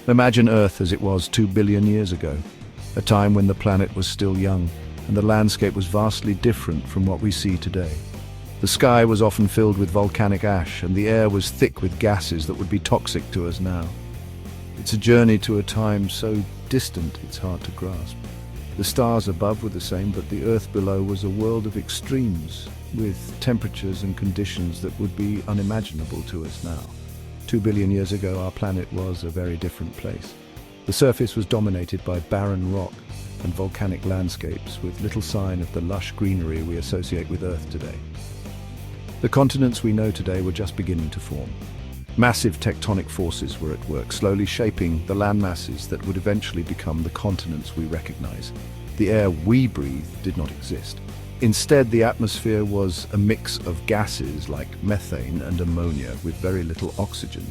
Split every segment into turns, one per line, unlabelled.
Imagine Earth as it was 2 billion years ago, a time when the planet was still young and the landscape was vastly different from what we see today. The sky was often filled with volcanic ash and the air was thick with gases that would be toxic to us now. It's a journey to a time so distant it's hard to grasp. The stars above were the same, but the Earth below was a world of extremes, with temperatures and conditions that would be unimaginable to us now. 2 billion years ago, our planet was a very different place. The surface was dominated by barren rock and volcanic landscapes, with little sign of the lush greenery we associate with Earth today. The continents we know today were just beginning to form. Massive tectonic forces were at work, slowly shaping the land masses that would eventually become the continents we recognize. The air we breathe did not exist. Instead, the atmosphere was a mix of gases like methane and ammonia with very little oxygen.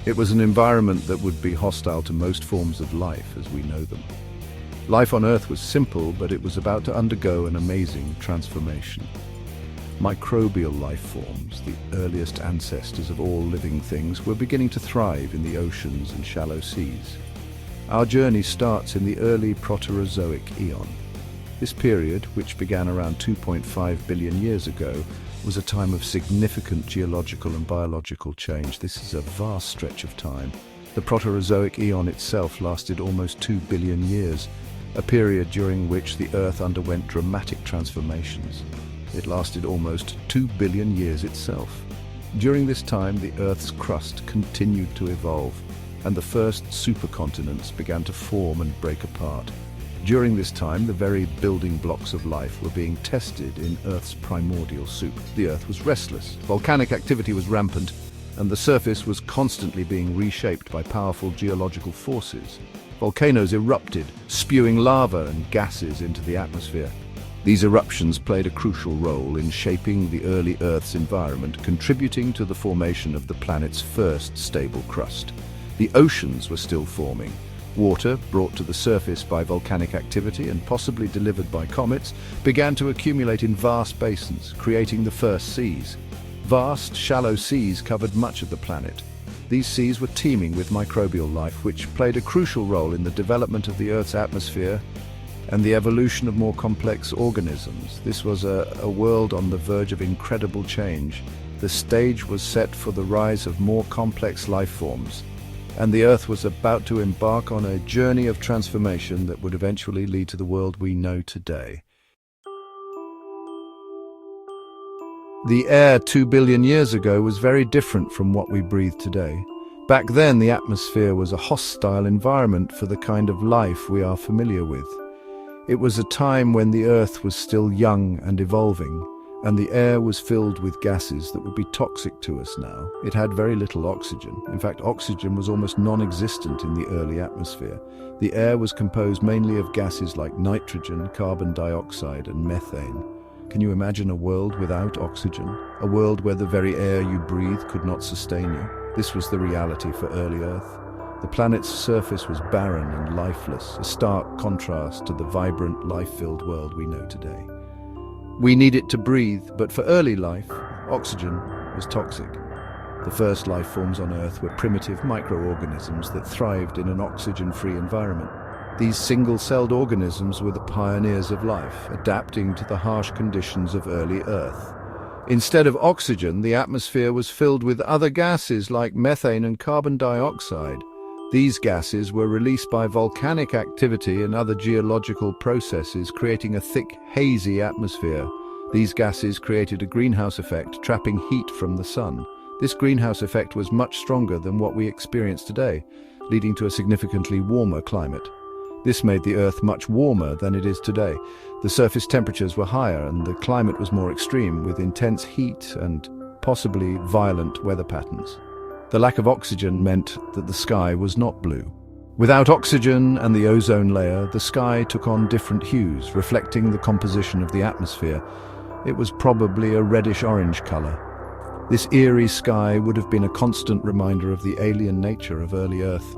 It was an environment that would be hostile to most forms of life as we know them. Life on Earth was simple, but it was about to undergo an amazing transformation. Microbial life forms, the earliest ancestors of all living things, were beginning to thrive in the oceans and shallow seas. Our journey starts in the early Proterozoic eon. This period, which began around 2.5 billion years ago, was a time of significant geological and biological change. This is a vast stretch of time. The Proterozoic eon itself lasted almost 2 billion years, a period during which the Earth underwent dramatic transformations. It lasted almost 2 billion years itself. During this time, the Earth's crust continued to evolve, and the first supercontinents began to form and break apart. During this time, the very building blocks of life were being tested in Earth's primordial soup. The Earth was restless, volcanic activity was rampant, and the surface was constantly being reshaped by powerful geological forces. Volcanoes erupted, spewing lava and gases into the atmosphere. These eruptions played a crucial role in shaping the early Earth's environment, contributing to the formation of the planet's first stable crust. The oceans were still forming. Water, brought to the surface by volcanic activity and possibly delivered by comets, began to accumulate in vast basins, creating the first seas. Vast, shallow seas covered much of the planet. These seas were teeming with microbial life, which played a crucial role in the development of the Earth's atmosphere and the evolution of more complex organisms. This was a world on the verge of incredible change. The stage was set for the rise of more complex life forms, and the Earth was about to embark on a journey of transformation that would eventually lead to the world we know today. The air 2 billion years ago was very different from what we breathe today. Back then, the atmosphere was a hostile environment for the kind of life we are familiar with. It was a time when the Earth was still young and evolving, and the air was filled with gases that would be toxic to us now. It had very little oxygen. In fact, oxygen was almost non-existent in the early atmosphere. The air was composed mainly of gases like nitrogen, carbon dioxide, and methane. Can you imagine a world without oxygen? A world where the very air you breathe could not sustain you? This was the reality for early Earth. The planet's surface was barren and lifeless, a stark contrast to the vibrant, life-filled world we know today. We need it to breathe, but for early life, oxygen was toxic. The first life forms on Earth were primitive microorganisms that thrived in an oxygen-free environment. These single-celled organisms were the pioneers of life, adapting to the harsh conditions of early Earth. Instead of oxygen, the atmosphere was filled with other gases like methane and carbon dioxide. These gases were released by volcanic activity and other geological processes, creating a thick, hazy atmosphere. These gases created a greenhouse effect, trapping heat from the sun. This greenhouse effect was much stronger than what we experience today, leading to a significantly warmer climate. This made the Earth much warmer than it is today. The surface temperatures were higher and the climate was more extreme, with intense heat and possibly violent weather patterns. The lack of oxygen meant that the sky was not blue. Without oxygen and the ozone layer, the sky took on different hues, reflecting the composition of the atmosphere. It was probably a reddish-orange color. This eerie sky would have been a constant reminder of the alien nature of early Earth.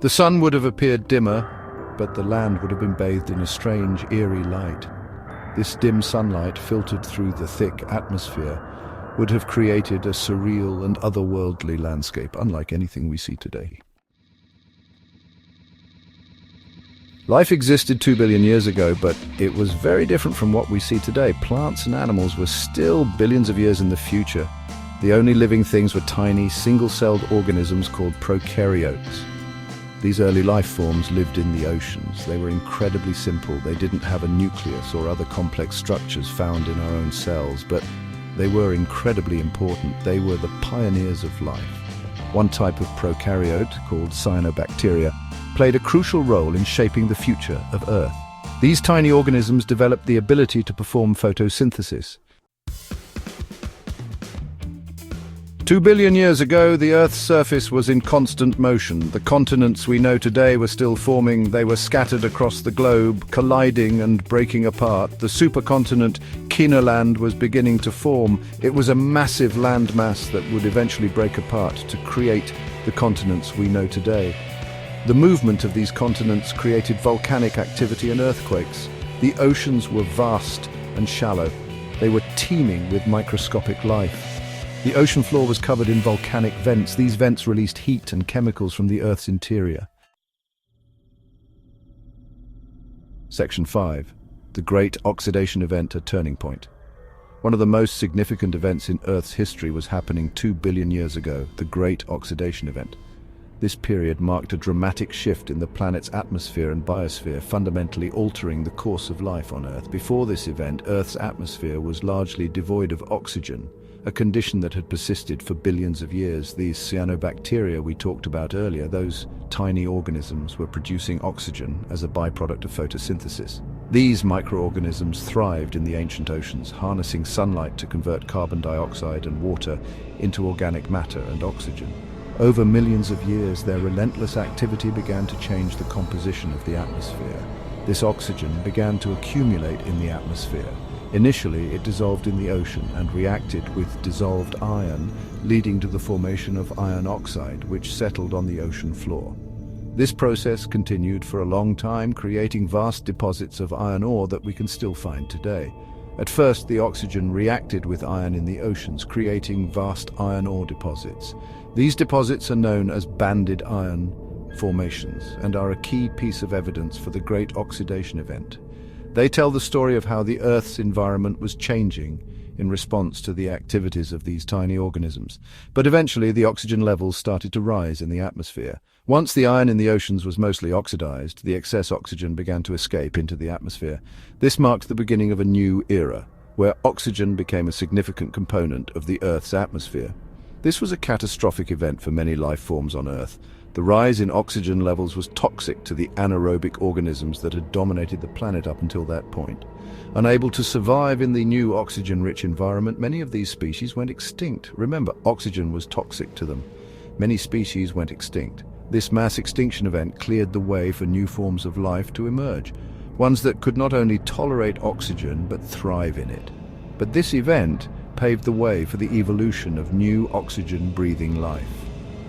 The sun would have appeared dimmer, but the land would have been bathed in a strange, eerie light. This dim sunlight, filtered through the thick atmosphere, would have created a surreal and otherworldly landscape, unlike anything we see today. Life existed 2 billion years ago, but it was very different from what we see today. Plants and animals were still billions of years in the future. The only living things were tiny, single-celled organisms called prokaryotes. These early life forms lived in the oceans. They were incredibly simple. They didn't have a nucleus or other complex structures found in our own cells, but they were incredibly important. They were the pioneers of life. One type of prokaryote, called cyanobacteria, played a crucial role in shaping the future of Earth. These tiny organisms developed the ability to perform photosynthesis. 2 billion years ago, the Earth's surface was in constant motion. The continents we know today were still forming. They were scattered across the globe, colliding and breaking apart. The supercontinent Kinaland was beginning to form. It was a massive landmass that would eventually break apart to create the continents we know today. The movement of these continents created volcanic activity and earthquakes. The oceans were vast and shallow. They were teeming with microscopic life. The ocean floor was covered in volcanic vents. These vents released heat and chemicals from the Earth's interior. Section 5. The Great Oxidation Event, a turning point. One of the most significant events in Earth's history was happening 2 billion years ago, the Great Oxidation Event. This period marked a dramatic shift in the planet's atmosphere and biosphere, fundamentally altering the course of life on Earth. Before this event, Earth's atmosphere was largely devoid of oxygen, a condition that had persisted for billions of years. These cyanobacteria we talked about earlier, those tiny organisms, were producing oxygen as a byproduct of photosynthesis. These microorganisms thrived in the ancient oceans, harnessing sunlight to convert carbon dioxide and water into organic matter and oxygen. Over millions of years, their relentless activity began to change the composition of the atmosphere. This oxygen began to accumulate in the atmosphere. Initially, it dissolved in the ocean and reacted with dissolved iron, leading to the formation of iron oxide, which settled on the ocean floor. This process continued for a long time, creating vast deposits of iron ore that we can still find today. At first, the oxygen reacted with iron in the oceans, creating vast iron ore deposits. These deposits are known as banded iron formations and are a key piece of evidence for the Great Oxidation Event. They tell the story of how the Earth's environment was changing in response to the activities of these tiny organisms. But eventually, the oxygen levels started to rise in the atmosphere. Once the iron in the oceans was mostly oxidized, the excess oxygen began to escape into the atmosphere. This marked the beginning of a new era, where oxygen became a significant component of the Earth's atmosphere. This was a catastrophic event for many life forms on Earth. The rise in oxygen levels was toxic to the anaerobic organisms that had dominated the planet up until that point. Unable to survive in the new oxygen-rich environment, many of these species went extinct. Remember, oxygen was toxic to them. Many species went extinct. This mass extinction event cleared the way for new forms of life to emerge, ones that could not only tolerate oxygen but thrive in it. But this event paved the way for the evolution of new oxygen-breathing life.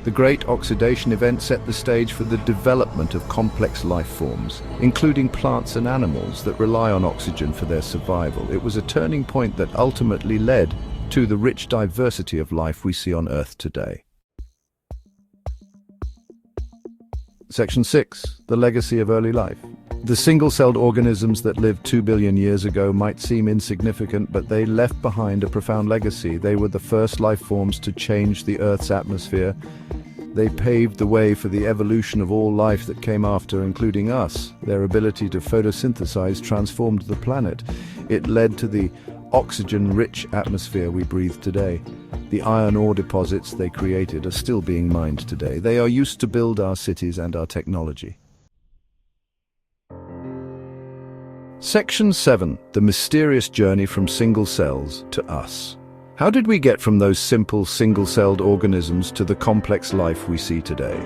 The Great Oxidation Event set the stage for the development of complex life forms, including plants and animals that rely on oxygen for their survival. It was a turning point that ultimately led to the rich diversity of life we see on Earth today. Section 6. The Legacy of Early Life. The single-celled organisms that lived 2 billion years ago might seem insignificant, but they left behind a profound legacy. They were the first life forms to change the Earth's atmosphere. They paved the way for the evolution of all life that came after, including us. Their ability to photosynthesize transformed the planet. It led to the oxygen-rich atmosphere we breathe today. The iron ore deposits they created are still being mined today. They are used to build our cities and our technology. Section 7. The mysterious journey from single cells to us. How did we get from those simple single-celled organisms to the complex life we see today?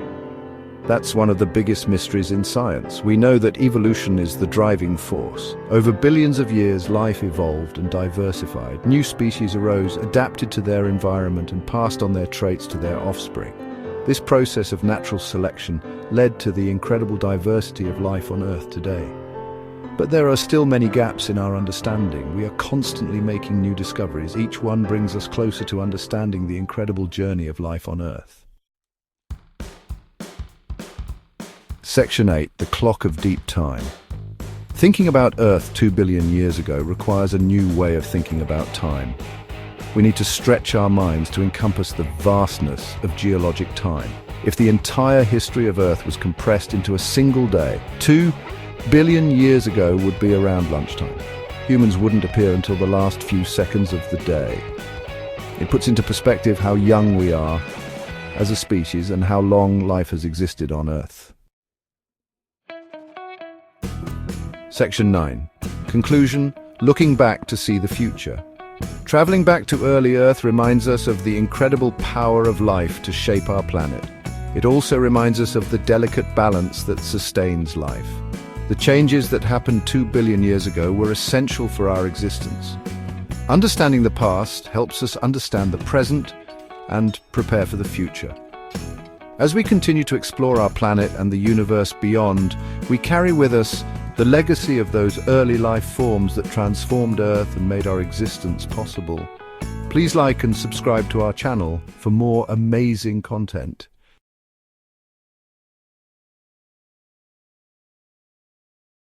That's one of the biggest mysteries in science. We know that evolution is the driving force. Over billions of years, life evolved and diversified. New species arose, adapted to their environment, and passed on their traits to their offspring. This process of natural selection led to the incredible diversity of life on Earth today. But there are still many gaps in our understanding. We are constantly making new discoveries. Each one brings us closer to understanding the incredible journey of life on Earth. Section 8. The Clock of Deep Time. Thinking about Earth 2 billion years ago requires a new way of thinking about time. We need to stretch our minds to encompass the vastness of geologic time. If the entire history of Earth was compressed into a single day, 2 billion years ago would be around lunchtime. Humans wouldn't appear until the last few seconds of the day. It puts into perspective how young we are as a species and how long life has existed on Earth. Section 9. Conclusion. Looking back to see the future. Traveling back to early Earth reminds us of the incredible power of life to shape our planet. It also reminds us of the delicate balance that sustains life. The changes that happened 2 billion years ago were essential for our existence. Understanding the past helps us understand the present and prepare for the future. As we continue to explore our planet and the universe beyond, we carry with us the legacy of those early life forms that transformed Earth and made our existence possible. Please like and subscribe to our channel for more amazing content.